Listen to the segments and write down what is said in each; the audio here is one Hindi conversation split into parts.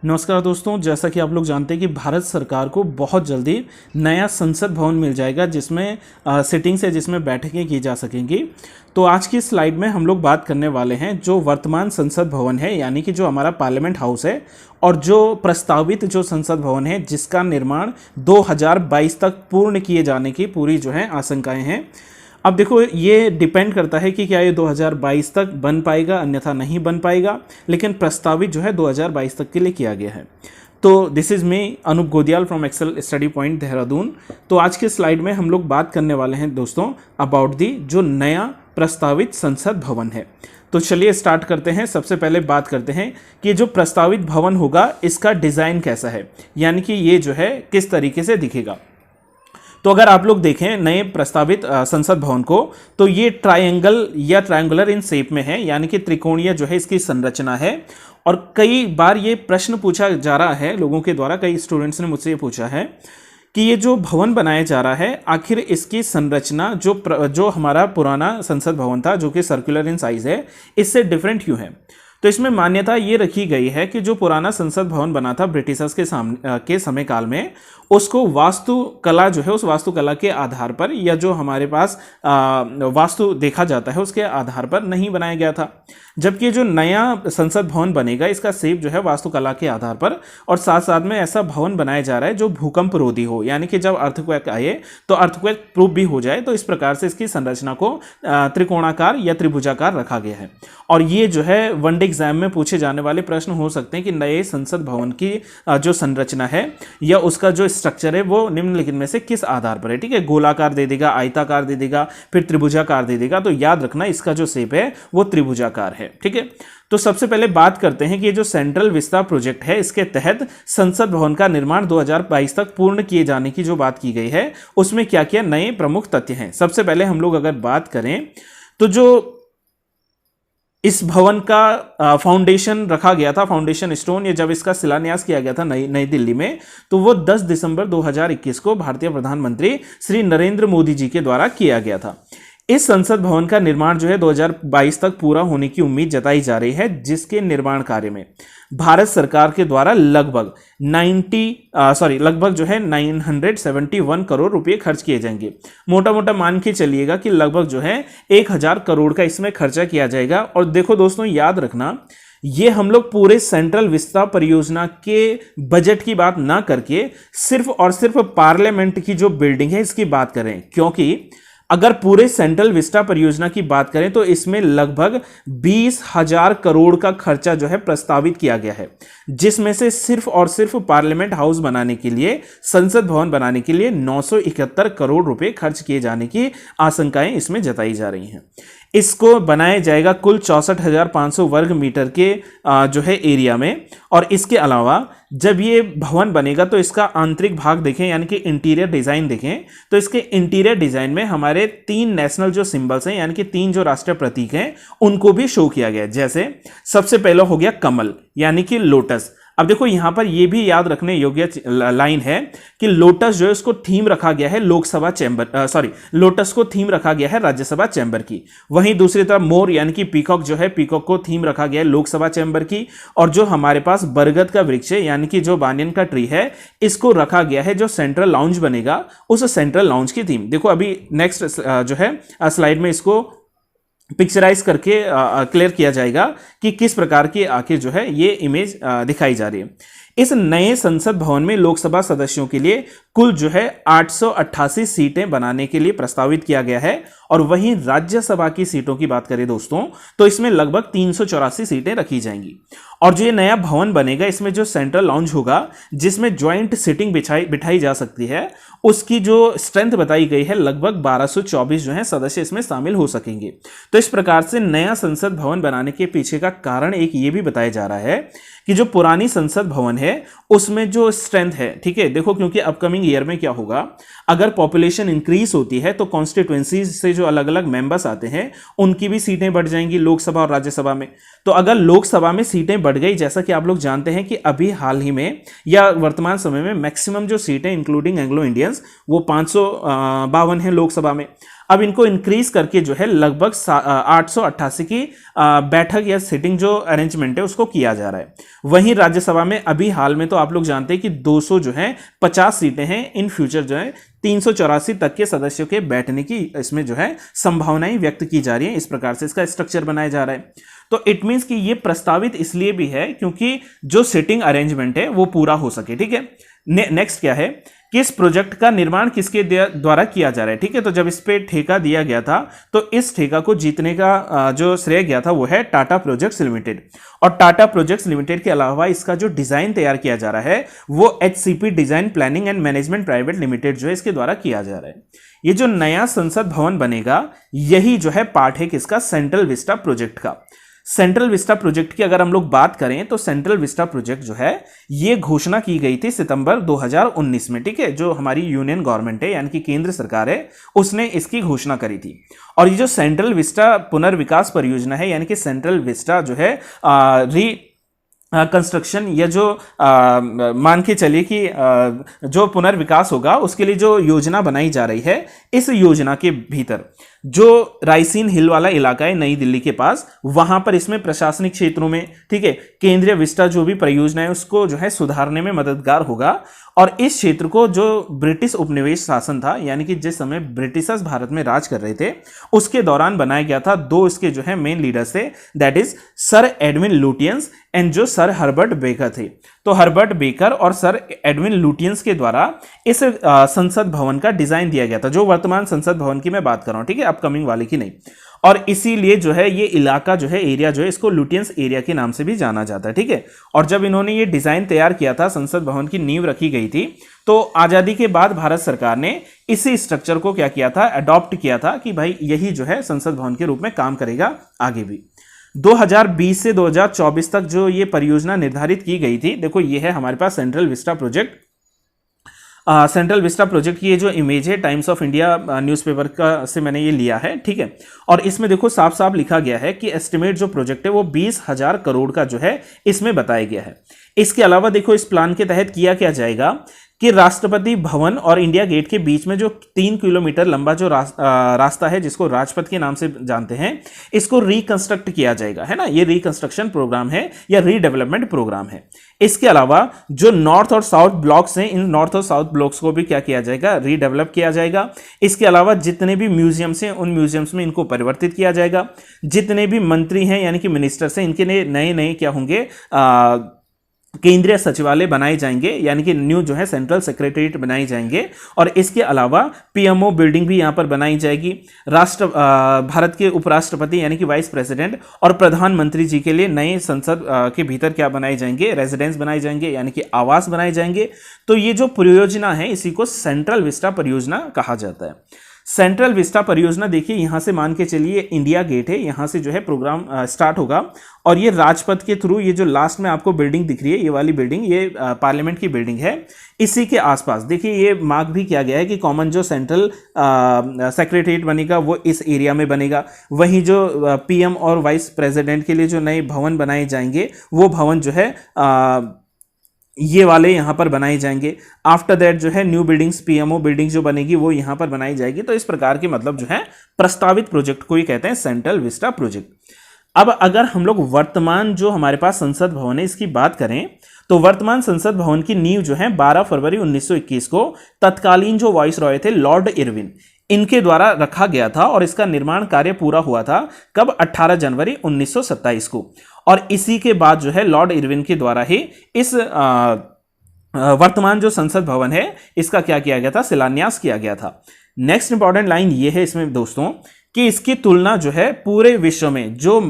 नमस्कार दोस्तों, जैसा कि आप लोग जानते हैं कि भारत सरकार को बहुत जल्दी नया संसद भवन मिल जाएगा जिसमें सिटिंग्स है, जिसमें बैठकें की जा सकेंगी। तो आज की स्लाइड में हम लोग बात करने वाले हैं जो वर्तमान संसद भवन है, यानी कि जो हमारा पार्लियामेंट हाउस है, और जो प्रस्तावित जो संसद भवन है जिसका निर्माण 2022 तक पूर्ण किए जाने की पूरी जो है आशंकाएं हैं। अब देखो, ये डिपेंड करता है कि क्या ये 2022 तक बन पाएगा, अन्यथा नहीं बन पाएगा, लेकिन प्रस्तावित जो है 2022 तक के लिए किया गया है। तो this is me Anoop Godiyal from Excel Study Point Dehradun. तो आज के स्लाइड में हम लोग बात करने वाले हैं दोस्तों अबाउट दी जो नया प्रस्तावित संसद भवन है। तो चलिए स्टार्ट करते हैं। सबसे पहले बात करते हैं कि जो प्रस्तावित भवन होगा इसका डिज़ाइन कैसा है, यानी कि ये जो है किस तरीके से दिखेगा। तो अगर आप लोग देखें नए प्रस्तावित संसद भवन को, तो ये ट्रायंगल या ट्रायंगुलर इन शेप में है, यानी कि त्रिकोणीय जो है इसकी संरचना है। और कई बार ये प्रश्न पूछा जा रहा है लोगों के द्वारा, कई स्टूडेंट्स ने मुझसे ये पूछा है कि ये जो भवन बनाया जा रहा है आखिर इसकी संरचना जो हमारा पुराना संसद भवन था जो कि सर्कुलर इन साइज है, इससे डिफरेंट क्यों है। तो इसमें मान्यता ये रखी गई है कि जो पुराना संसद भवन बना था ब्रिटिशर्स के समय काल में, उसको वास्तुकला जो है उस वास्तुकला के आधार पर, या जो हमारे पास वास्तु देखा जाता है उसके आधार पर नहीं बनाया गया था। जबकि जो नया संसद भवन बनेगा इसका शेप जो है वास्तुकला के आधार पर, और साथ साथ में ऐसा भवन बनाया जा रहा है जो भूकंप रोधी हो, यानी कि जब अर्थक्वेक आए तो अर्थक्वेक प्रूफ भी हो जाए। तो इस प्रकार से इसकी संरचना को त्रिकोणाकार या त्रिभुजाकार रखा गया है। और ये जो है वनडे एग्जाम में पूछे जाने वाले प्रश्न हो सकते हैं कि नए संसद भवन की जो संरचना है या उसका जो स्ट्रक्चर है वो निम्नलिखित में से किस आधार पर है। ठीक है, गोलाकार दे देगा, आयताकार दे देगा, फिर त्रिभुजाकार दे देगा। तो याद रखना इसका जो शेप है वो त्रिभुजाकार है। ठीक है, तो सबसे पहले बात करते हैं कि ये जो सेंट्रल विस्ता प्रोजेक्ट है इसके तहत संसद भवन का निर्माण 2022 तक पूर्ण किए जाने की जो बात की गई है उसमें क्या क्या नए प्रमुख तथ्य हैं। सबसे पहले हम लोग अगर बात करें तो जो इस भवन का फाउंडेशन रखा गया था, फाउंडेशन स्टोन, ये जब इसका शिलान्यास किया गया था नई दिल्ली में, तो वो 10 दिसंबर 2021 को भारतीय प्रधानमंत्री श्री नरेंद्र मोदी जी के द्वारा किया गया था। इस संसद भवन का निर्माण जो है 2022 तक पूरा होने की उम्मीद जताई जा रही है, जिसके निर्माण कार्य में भारत सरकार के द्वारा लगभग 971 करोड़ रुपए खर्च किए जाएंगे। मोटा मोटा मान के चलिएगा कि लगभग जो है 1000 करोड़ का इसमें खर्चा किया जाएगा। और देखो दोस्तों, याद रखना ये हम लोग पूरे सेंट्रल विस्ता परियोजना के बजट की बात ना करके सिर्फ और सिर्फ पार्लियामेंट की जो बिल्डिंग है इसकी बात करें, क्योंकि अगर पूरे सेंट्रल विस्टा परियोजना की बात करें तो इसमें लगभग 20,000 करोड़ का खर्चा जो है प्रस्तावित किया गया है, जिसमें से सिर्फ और सिर्फ पार्लियामेंट हाउस बनाने के लिए, संसद भवन बनाने के लिए 971 करोड़ रुपए खर्च किए जाने की आशंकाएं इसमें जताई जा रही हैं। इसको बनाया जाएगा कुल 64,500 वर्ग मीटर के जो है एरिया में। और इसके अलावा जब ये भवन बनेगा तो इसका आंतरिक भाग देखें, यानी कि इंटीरियर डिजाइन देखें, तो इसके इंटीरियर डिजाइन में हमारे 3 नेशनल जो सिंबल्स हैं, यानी कि 3 जो राष्ट्रीय प्रतीक हैं, उनको भी शो किया गया है। जैसे सबसे पहला हो गया कमल, यानी कि लोटस। अब देखो यहां पर यह भी याद रखने योग्य लाइन है कि लोटस जो है उसको थीम रखा गया है लोकसभा चैंबर, लोटस को थीम रखा गया है राज्यसभा चैंबर की। वहीं दूसरी तरफ मोर यानी कि पीकॉक जो है, पीकॉक को थीम रखा गया है लोकसभा चैंबर की। और जो हमारे पास बरगद का वृक्ष है, यानी कि जो बानियन का ट्री है, इसको रखा गया है जो सेंट्रल लाउंज बनेगा उस सेंट्रल लाउंज की थीम। देखो अभी नेक्स्ट जो है स्लाइड में इसको पिक्चराइज करके क्लियर किया जाएगा कि किस प्रकार की आखिर जो है ये इमेज दिखाई जा रही है। इस नए संसद भवन में लोकसभा सदस्यों के लिए कुल जो है 888 सीटें बनाने के लिए प्रस्तावित किया गया है। और वहीं राज्यसभा की सीटों की बात करें दोस्तों तो इसमें लगभग 384 सीटें रखी जाएंगी। और जो ये नया भवन बनेगा इसमें जो सेंट्रल लाउंज होगा जिसमें ज्वाइंट सीटिंग बिठाई जा सकती है, उसकी जो स्ट्रेंथ बताई गई है लगभग 1224 जो है सदस्य इसमें शामिल हो सकेंगे। तो इस प्रकार से नया संसद भवन बनाने के पीछे का कारण एक ये भी बताया जा रहा है कि जो पुरानी संसद भवन है उसमें जो स्ट्रेंथ है, ठीक है, देखो क्योंकि अपकमिंग ईयर में क्या होगा, अगर पॉपुलेशन इंक्रीज होती है तो कॉन्स्टिट्यूएंसी से जो अलग अलग मेंबर्स आते हैं उनकी भी सीटें बढ़ जाएंगी लोकसभा और राज्यसभा में। तो अगर लोकसभा में सीटें बढ़ गई, जैसा कि आप लोग जानते हैं कि अभी हाल ही में या वर्तमान समय में मैक्सिमम जो सीटें इंक्लूडिंग एंग्लो इंडियंस वो 552 हैं लोकसभा में। अब इनको इंक्रीज करके जो है लगभग 888 की बैठक या सिटिंग जो अरेंजमेंट है उसको किया जा रहा है। वहीं राज्यसभा में अभी हाल में तो आप लोग जानते हैं कि 200 जो है 50 सीटें हैं, इन फ्यूचर जो है 384 तक के सदस्यों के बैठने की इसमें जो है संभावनाएं व्यक्त की जा रही है। इस प्रकार से इसका स्ट्रक्चर बनाया जा रहा है। तो इट मींस कि ये प्रस्तावित इसलिए भी है क्योंकि जो सिटिंग अरेंजमेंट है वो पूरा हो सके। ठीक है, नेक्स्ट क्या है, किस प्रोजेक्ट का निर्माण किसके द्वारा किया जा रहा है। ठीक है, तो जब इस पे ठेका दिया गया था तो इस ठेका को जीतने का जो श्रेय गया था वो है टाटा प्रोजेक्ट्स लिमिटेड। और टाटा प्रोजेक्ट्स लिमिटेड के अलावा इसका जो डिजाइन तैयार किया जा रहा है वो HCP design planning and management private limited जो है इसके द्वारा किया जा रहा है। ये जो नया संसद भवन बनेगा यही जो है पार्ट है किसका, सेंट्रल विस्टा प्रोजेक्ट का। सेंट्रल विस्टा प्रोजेक्ट की अगर हम लोग बात करें तो सेंट्रल विस्टा प्रोजेक्ट जो है ये घोषणा की गई थी सितंबर 2019 में। ठीक है, जो हमारी यूनियन गवर्नमेंट है यानी कि केंद्र सरकार है उसने इसकी घोषणा करी थी। और ये जो सेंट्रल विस्टा पुनर्विकास परियोजना है यानी कि सेंट्रल विस्टा जो है कंस्ट्रक्शन या जो मान के चलिए कि जो पुनर्विकास होगा उसके लिए जो योजना बनाई जा रही है, इस योजना के भीतर जो रायसीन हिल वाला इलाका है नई दिल्ली के पास, वहां पर इसमें प्रशासनिक क्षेत्रों में, ठीक है, केंद्रीय विस्टा जो भी परियोजना है उसको जो है सुधारने में मददगार होगा। और इस क्षेत्र को जो ब्रिटिश उपनिवेश शासन था यानी कि जिस समय ब्रिटिशर्स भारत में राज कर रहे थे उसके दौरान बनाया गया था। दो इसके जो है मेन लीडर्स थे, that is sir Edwin Lutyens and जो सर हर्बर्ट बेकर थे। तो हर्बर्ट बेकर और सर एडविन लुटियंस के द्वारा इस संसद भवन का डिजाइन दिया गया था, जो वर्तमान संसद भवन की मैं बात कर रहा हूं, ठीक है, अपकमिंग वाले की नहीं। और इसीलिए जो है ये इलाका जो है, एरिया जो है, इसको लुटियंस एरिया के नाम से भी जाना जाता है। ठीक है, और जब इन्होंने ये डिजाइन तैयार किया था, संसद भवन की नींव रखी गई थी, तो आजादी के बाद भारत सरकार ने इसी स्ट्रक्चर को क्या किया था, अडॉप्ट किया था कि भाई यही जो है संसद भवन के रूप में काम करेगा आगे भी। 2020 से 2024 तक जो ये परियोजना निर्धारित की गई थी, देखो ये है हमारे पास Central Vista project. Central Vista project की ये जो इमेज है टाइम्स ऑफ इंडिया न्यूज़पेपर का से मैंने ये लिया है। ठीक है, और इसमें देखो साफ साफ लिखा गया है कि एस्टिमेट जो प्रोजेक्ट है वो 20,000 करोड़ का जो है इसमें बताया गया है। इसके अलावा देखो इस प्लान के तहत किया क्या जाएगा कि राष्ट्रपति भवन और इंडिया गेट के बीच में जो 3 किलोमीटर लंबा जो रास्ता है जिसको राजपथ के नाम से जानते हैं, इसको रिकंस्ट्रक्ट किया जाएगा, है ना। ये रिकंस्ट्रक्शन प्रोग्राम है या रीडेवलपमेंट प्रोग्राम है। इसके अलावा जो नॉर्थ और साउथ ब्लॉक्स हैं, इन नॉर्थ और साउथ ब्लॉक्स को भी क्या किया जाएगा, रीडेवलप किया जाएगा। इसके अलावा जितने भी म्यूजियम्स हैं उन म्यूजियम्स में इनको परिवर्तित किया जाएगा। जितने भी मंत्री हैं यानी कि मिनिस्टर्स हैं, इनके नए नए क्या होंगे, केंद्रीय सचिवालय बनाए जाएंगे यानी कि न्यू जो है सेंट्रल सेक्रेटरीट बनाए जाएंगे। और इसके अलावा पीएमओ बिल्डिंग भी यहां पर बनाई जाएगी। भारत के उपराष्ट्रपति यानी कि वाइस प्रेसिडेंट और प्रधानमंत्री जी के लिए नए संसद के भीतर क्या बनाए जाएंगे, रेजिडेंस बनाए जाएंगे यानी कि आवास बनाए जाएंगे। तो ये जो परियोजना है इसी को सेंट्रल विस्टा परियोजना कहा जाता है। सेंट्रल विस्टा परियोजना देखिए यहां से मान के चलिए इंडिया गेट है, यहां से जो है प्रोग्राम स्टार्ट होगा और ये राजपथ के थ्रू, ये जो लास्ट में आपको बिल्डिंग दिख रही है, ये वाली बिल्डिंग, ये पार्लियामेंट की बिल्डिंग है। इसी के आसपास देखिए ये मार्क भी किया गया है कि कॉमन जो सेंट्रल सेक्रेटरीट बनेगा वो इस एरिया में बनेगा। वहीं जो पीएम और वाइस प्रेसिडेंट के लिए जो नए भवन बनाए जाएंगे वो भवन जो है ये वाले यहाँ पर बनाए जाएंगे। आफ्टर दैट जो है न्यू बिल्डिंग्स, पीएमओ बिल्डिंग जो बनेगी वो यहाँ पर बनाई जाएगी। तो इस प्रकार के मतलब जो है प्रस्तावित प्रोजेक्ट को ही कहते हैं सेंट्रल विस्टा प्रोजेक्ट। अब अगर हम लोग वर्तमान जो हमारे पास संसद भवन है इसकी बात करें तो वर्तमान संसद भवन की नींव जो है 12 फरवरी 1921 को तत्कालीन जो वाइस रॉय थे लॉर्ड इरविन, इनके द्वारा रखा गया था और इसका निर्माण कार्य पूरा हुआ था कब, 18 जनवरी 1927 को। और इसी के बाद जो है लॉर्ड इरविन के द्वारा ही इस वर्तमान जो संसद भवन है इसका क्या किया गया था, शिलान्यास किया गया था। नेक्स्ट इंपॉर्टेंट लाइन ये है इसमें दोस्तों कि इसकी तुलना जो है पूरे विश्व में जो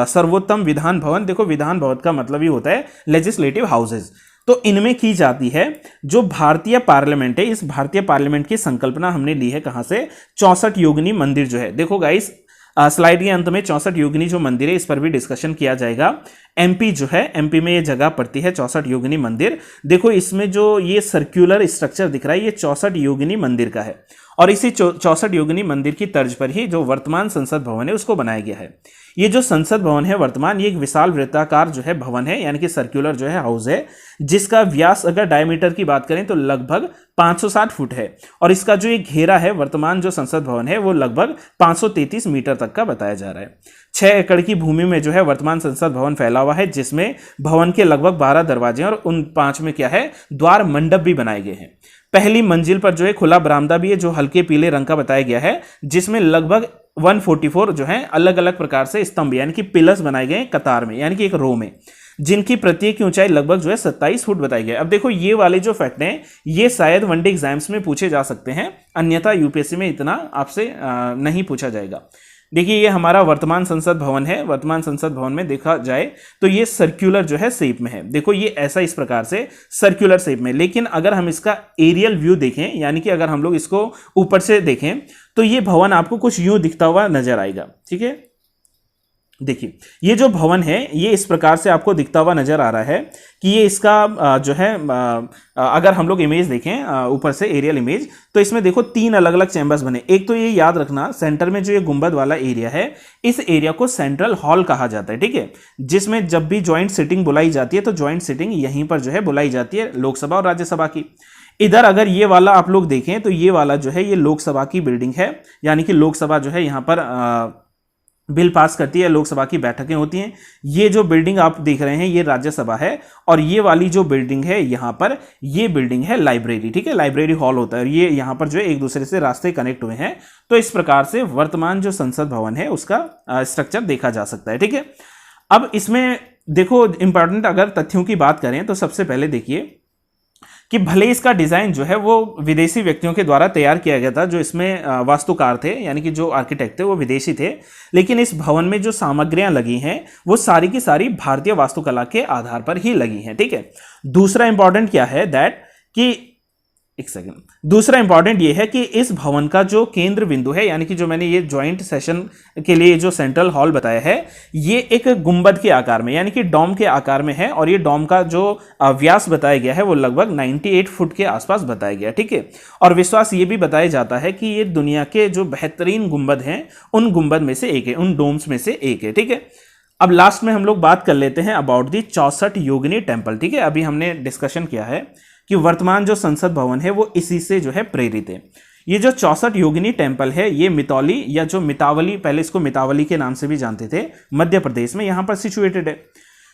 सर्वोत्तम विधान भवन, देखो विधान भवन का मतलब ही होता है लेजिस्लेटिव हाउसेज, तो इनमें की जाती है। जो भारतीय पार्लियामेंट है, इस भारतीय पार्लियामेंट की संकल्पना हमने ली है कहां से, 64 योगिनी मंदिर जो है। देखो गाइस स्लाइड के अंत में 64 योगिनी जो मंदिर है इस पर भी डिस्कशन किया जाएगा। एमपी जो है, एमपी में ये जगह पड़ती है 64 योगिनी मंदिर। देखो इसमें जो ये सर्कुलर स्ट्रक्चर दिख रहा है ये 64 योगिनी मंदिर का है और इसी 64 योगिनी मंदिर की तर्ज पर ही जो वर्तमान संसद भवन है उसको बनाया गया है। ये जो संसद भवन है वर्तमान, ये एक विशाल वृत्ताकार जो है भवन है, यानी कि सर्कुलर जो है हाउस है, जिसका व्यास अगर डायमीटर की बात करें तो लगभग 560 फुट है। और इसका जो ये घेरा है वर्तमान जो संसद भवन है वो लगभग 533 मीटर तक का बताया जा रहा है। 6 एकड़ की भूमि में जो है वर्तमान संसद भवन फैला हुआ है, जिसमें भवन के लगभग 12 दरवाजे और उन 5 में क्या है, द्वार मंडप भी बनाए गए हैं। पहली मंजिल पर जो है खुला बरामदा भी है, जो हल्के पीले रंग का बताया गया है, जिसमें लगभग 144 जो है अलग अलग प्रकार से स्तंभ यानी कि पिलर्स बनाए गए कतार में, यानी कि एक रो में, जिनकी प्रत्येक की ऊंचाई लगभग जो है 27 फुट बताई गई है। अब देखो ये वाले जो फैक्ट हैं ये शायद वनडे एग्जाम्स में पूछे जा सकते हैं, अन्यथा यूपीएससी में इतना आपसे नहीं पूछा जाएगा। देखिए ये हमारा वर्तमान संसद भवन है। वर्तमान संसद भवन में देखा जाए तो ये सर्कुलर जो है शेप में है। देखो ये ऐसा इस प्रकार से सर्कुलर शेप में, लेकिन अगर हम इसका एरियल व्यू देखें, यानी कि अगर हम लोग इसको ऊपर से देखें तो ये भवन आपको कुछ यूं दिखता हुआ नजर आएगा। ठीक है, देखिए ये जो भवन है ये इस प्रकार से आपको दिखता हुआ नजर आ रहा है कि ये इसका जो है अगर हम लोग इमेज देखें ऊपर से एरियल इमेज, तो इसमें देखो 3 अलग अलग चैम्बर्स बने। एक तो ये याद रखना, सेंटर में जो ये गुंबद वाला एरिया है, इस एरिया को सेंट्रल हॉल कहा जाता है। ठीक है, जिसमें जब भी ज्वाइंट सिटिंग बुलाई जाती है तो ज्वाइंट सिटिंग यहीं पर जो है बुलाई जाती है, लोकसभा और राज्यसभा की। इधर अगर ये वाला आप लोग देखें तो ये वाला जो है ये लोकसभा की बिल्डिंग है, यानी कि लोकसभा जो है यहाँ पर बिल पास करती है, लोकसभा की बैठकें होती हैं। ये जो बिल्डिंग आप देख रहे हैं ये राज्यसभा है, और ये वाली जो बिल्डिंग है यहाँ पर, ये बिल्डिंग है लाइब्रेरी। ठीक है, लाइब्रेरी हॉल होता है, और ये यहाँ पर जो है एक दूसरे से रास्ते कनेक्ट हुए हैं। तो इस प्रकार से वर्तमान जो संसद भवन है उसका स्ट्रक्चर देखा जा सकता है। ठीक है, अब इसमें देखो इंपॉर्टेंट अगर तथ्यों की बात करें तो सबसे पहले देखिए कि भले इसका डिज़ाइन जो है वो विदेशी व्यक्तियों के द्वारा तैयार किया गया था, जो इसमें वास्तुकार थे यानी कि जो आर्किटेक्ट थे वो विदेशी थे, लेकिन इस भवन में जो सामग्रियां लगी हैं वो सारी की सारी भारतीय वास्तुकला के आधार पर ही लगी हैं। ठीक है, दूसरा इंपॉर्टेंट क्या है दैट कि एक सेकंड, दूसरा इंपॉर्टेंट ये है कि इस भवन का जो केंद्र बिंदु है, यानी कि जो मैंने ये ज्वाइंट सेशन के लिए जो सेंट्रल हॉल बताया है, ये एक गुंबद के आकार में यानी कि डोम के आकार में है, और ये डोम का जो व्यास बताया गया है वो लगभग 98 फुट के आसपास बताया गया। ठीक है, और विश्वास ये भी बताया जाता है कि ये दुनिया के जो बेहतरीन गुंबद हैं उन गुंबद में से एक है, उन डोम्स में से एक है। ठीक है, अब लास्ट में हम लोग बात कर लेते हैं अबाउट दी 64 योगिनी टेम्पल। ठीक है, अभी हमने डिस्कशन किया है कि वर्तमान जो संसद भवन है वो इसी से जो है प्रेरित है। ये जो 64 योगिनी टेम्पल है ये मितौली या जो मितावली, पहले इसको मितावली के नाम से भी जानते थे, मध्य प्रदेश में यहाँ पर सिचुएटेड है।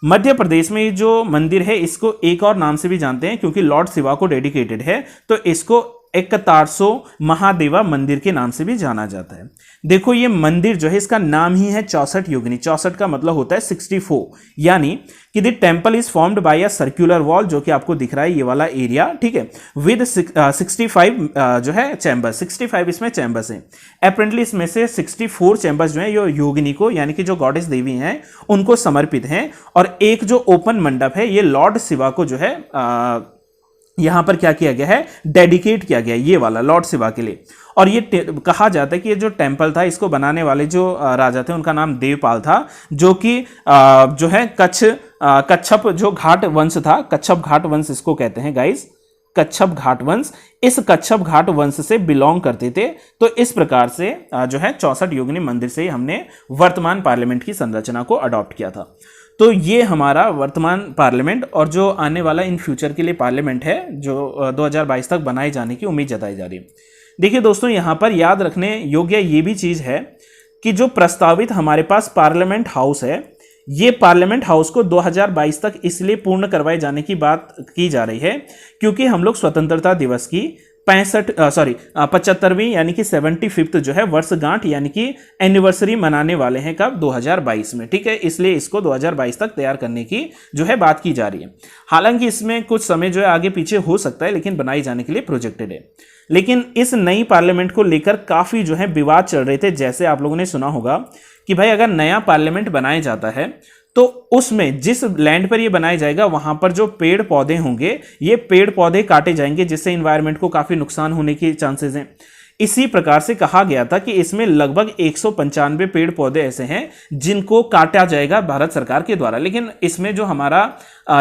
मध्य प्रदेश में ये जो मंदिर है इसको एक और नाम से भी जानते हैं, क्योंकि लॉर्ड शिवा को डेडिकेटेड है, तो इसको 1,400 महादेवा मंदिर के नाम से भी जाना जाता है। देखो ये मंदिर जो है इसका नाम ही है 64 योगिनी। 64 का मतलब होता है 64, यानी कि the temple is formed by a circular wall, जो कि आपको दिख रहा है ये वाला एरिया। ठीक है, विद 65 जो है चैम्बर्स, 65 इसमें चैम्बर्स हैं। अपेरेंटली इसमें से 64 चैम्बर्स जो है ये योगिनी को यानी कि जो गॉडेस देवी हैं उनको समर्पित हैं, और एक जो ओपन मंडप है ये लॉर्ड शिवा को जो है यहां पर क्या किया गया है, डेडिकेट किया गया है, ये वाला लॉर्ड शिवा के लिए। और ये कहा जाता है कि ये जो टेम्पल था इसको बनाने वाले जो राजा थे उनका नाम देवपाल था, जो कि जो है कच्छप जो घाट वंश था, कच्छप घाट वंश इसको कहते हैं गाइस, कच्छप घाट वंश, इस कच्छप घाट वंश से बिलोंग करते थे। तो इस प्रकार से जो है 64 योगिनी मंदिर से हमने वर्तमान पार्लियामेंट की संरचना को अडॉप्ट किया था। तो ये हमारा वर्तमान पार्लियामेंट और जो आने वाला इन फ्यूचर के लिए पार्लियामेंट है जो 2022 तक बनाए जाने की उम्मीद जताई जा रही है। देखिए दोस्तों, यहाँ पर याद रखने योग्य ये भी चीज़ है कि जो प्रस्तावित हमारे पास पार्लियामेंट हाउस है, ये पार्लियामेंट हाउस को 2022 तक इसलिए पूर्ण करवाए जाने की बात की जा रही है क्योंकि हम लोग स्वतंत्रता दिवस की 75वीं यानी कि 75th जो है वर्षगांठ यानी कि एनिवर्सरी मनाने वाले हैं कब, 2022 में। ठीक है, इसलिए इसको 2022 तक तैयार करने की जो है बात की जा रही है। हालांकि इसमें कुछ समय जो है आगे पीछे हो सकता है, लेकिन बनाई जाने के लिए प्रोजेक्टेड है। लेकिन इस नई पार्लियामेंट को लेकर काफ़ी जो है विवाद चल रहे थे। जैसे आप लोगों ने सुना होगा कि भाई अगर नया पार्लियामेंट बनाया जाता है तो उसमें जिस लैंड पर ये बनाया जाएगा वहां पर जो पेड़ पौधे होंगे ये पेड़ पौधे काटे जाएंगे, जिससे इन्वायरमेंट को काफ़ी नुकसान होने के चांसेस हैं। इसी प्रकार से कहा गया था कि इसमें लगभग 195 पेड़ पौधे ऐसे हैं जिनको काटा जाएगा भारत सरकार के द्वारा। लेकिन इसमें जो हमारा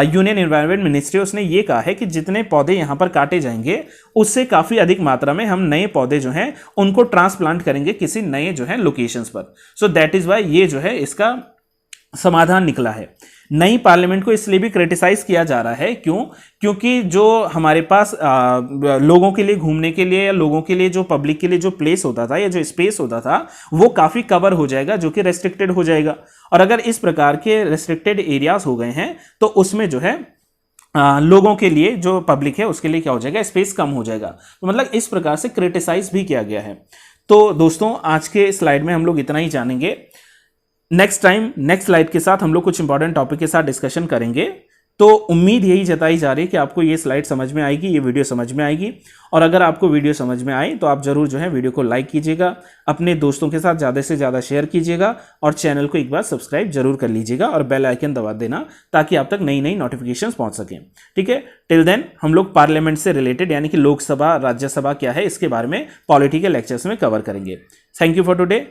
यूनियन एनवायरनमेंट मिनिस्ट्री उसने ये कहा है कि जितने पौधे यहां पर काटे जाएंगे उससे काफी अधिक मात्रा में हम नए पौधे जो हैं उनको ट्रांसप्लांट करेंगे किसी नए जो है लोकेशंस पर। सो दैट इज वाई ये जो है इसका समाधान निकला है। नई पार्लियामेंट को इसलिए भी क्रिटिसाइज किया जा रहा है, क्योंकि जो हमारे पास लोगों के लिए घूमने के लिए या लोगों के लिए जो पब्लिक के लिए जो प्लेस होता था या जो स्पेस होता था वो काफी कवर हो जाएगा, जो कि रेस्ट्रिक्टेड हो जाएगा। और अगर इस प्रकार के रेस्ट्रिक्टेड एरियाज हो गए हैं तो उसमें जो है लोगों के लिए जो पब्लिक है उसके लिए क्या हो जाएगा, स्पेस कम हो जाएगा। तो मतलब इस प्रकार से क्रिटिसाइज भी किया गया है। तो दोस्तों आज के स्लाइड में हम लोग इतना ही जानेंगे। नेक्स्ट टाइम नेक्स्ट स्लाइड के साथ हम लोग कुछ इंपॉर्टेंट टॉपिक के साथ डिस्कशन करेंगे। तो उम्मीद यही जताई जा रही है कि आपको ये स्लाइड समझ में आएगी, ये वीडियो समझ में आएगी। और अगर आपको वीडियो समझ में आए तो आप जरूर जो है वीडियो को लाइक कीजिएगा, अपने दोस्तों के साथ ज़्यादा से ज़्यादा शेयर कीजिएगा और चैनल को एक बार सब्सक्राइब जरूर कर लीजिएगा और बेल आइकन दबा देना ताकि आप तक नई नई नोटिफिकेशंस पहुंच सकें। ठीक है, टिल देन हम लोग पार्लियामेंट से रिलेटेड यानी कि लोकसभा राज्यसभा क्या है इसके बारे में पॉलिटी के लेक्चर्स में कवर करेंगे। Thank you for today.